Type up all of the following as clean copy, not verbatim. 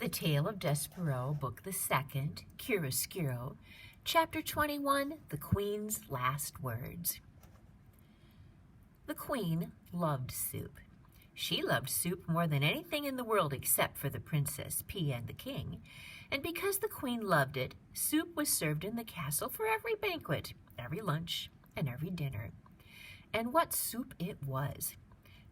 The Tale of Despereaux, Book the Second, Chiaroscuro, Chapter 21, The Queen's Last Words. The Queen loved soup. She loved soup more than anything in the world except for the Princess P and the King, and because the Queen loved it, soup was served in the castle for every banquet, every lunch, and every dinner. And what soup it was!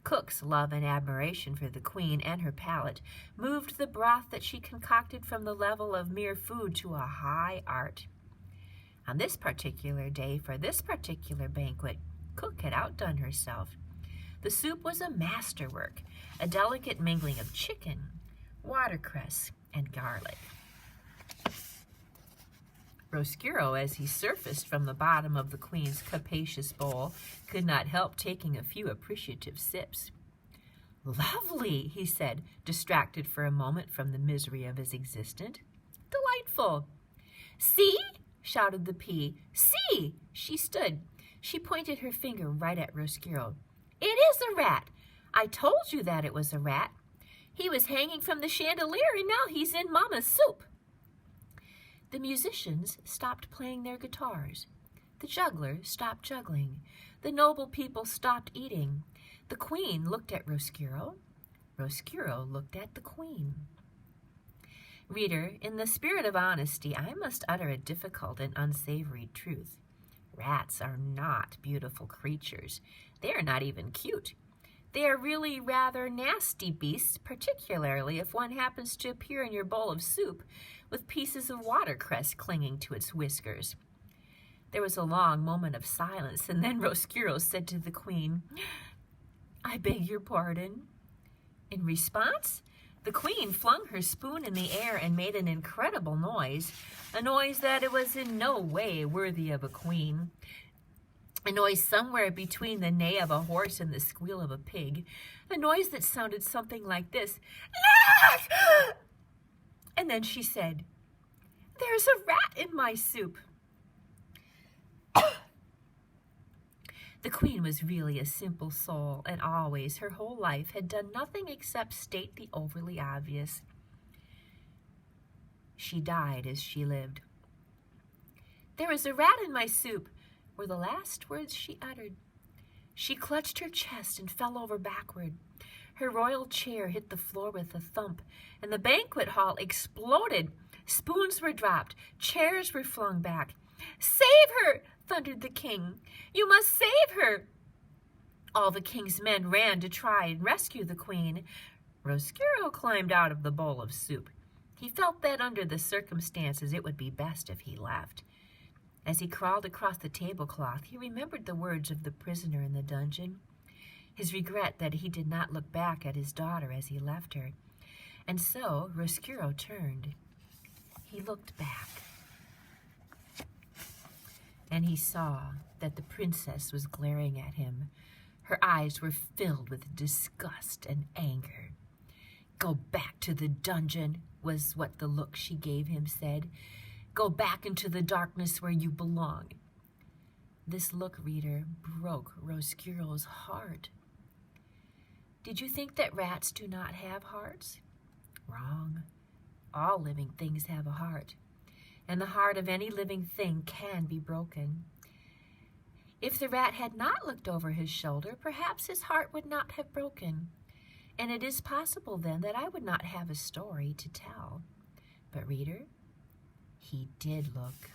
Cook's love and admiration for the Queen and her palate moved the broth that she concocted from the level of mere food to a high art. On this particular day, for this particular banquet, Cook had outdone herself. The soup was a masterwork, a delicate mingling of chicken, watercress, and garlic. Roscuro, as he surfaced from the bottom of the Queen's capacious bowl, could not help taking a few appreciative sips. "Lovely," he said, distracted for a moment from the misery of his existence. "Delightful." "See!" shouted the Pea. "See!" She stood. She pointed her finger right at Roscuro. "It is a rat! I told you that it was a rat. He was hanging from the chandelier, and now he's in Mama's soup." The musicians stopped playing their guitars. The juggler stopped juggling. The noble people stopped eating. The Queen looked at Roscuro. Roscuro looked at the Queen. Reader, in the spirit of honesty, I must utter a difficult and unsavory truth. Rats are not beautiful creatures. They are not even cute. They are really rather nasty beasts, particularly if one happens to appear in your bowl of soup with pieces of watercress clinging to its whiskers. There was a long moment of silence, and then Roscuro said to the Queen, "I beg your pardon." In response, the Queen flung her spoon in the air and made an incredible noise, a noise that it was in no way worthy of a queen. A noise somewhere between the neigh of a horse and the squeal of a pig, a noise that sounded something like this. And then she said, "There's a rat in my soup." The Queen was really a simple soul, and always, her whole life, had done nothing except state the overly obvious. She died as she lived. "There is a rat in my soup," were the last words she uttered. She clutched her chest and fell over backward. Her royal chair hit the floor with a thump, and the banquet hall exploded. Spoons were dropped. Chairs were flung back. "Save her!" thundered the King. "You must save her!" All the King's men ran to try and rescue the Queen. Roscuro climbed out of the bowl of soup. He felt that under the circumstances it would be best if he left. As he crawled across the tablecloth, he remembered the words of the prisoner in the dungeon, his regret that he did not look back at his daughter as he left her. And so Roscuro turned. He looked back, and he saw that the princess was glaring at him. Her eyes were filled with disgust and anger. "Go back to the dungeon," was what the look she gave him said. "Go back into the darkness where you belong." This look, reader, broke Roscuro's heart. Did you think that rats do not have hearts? Wrong. All living things have a heart, and the heart of any living thing can be broken. If the rat had not looked over his shoulder, perhaps his heart would not have broken, and it is possible then that I would not have a story to tell. But reader, he did look.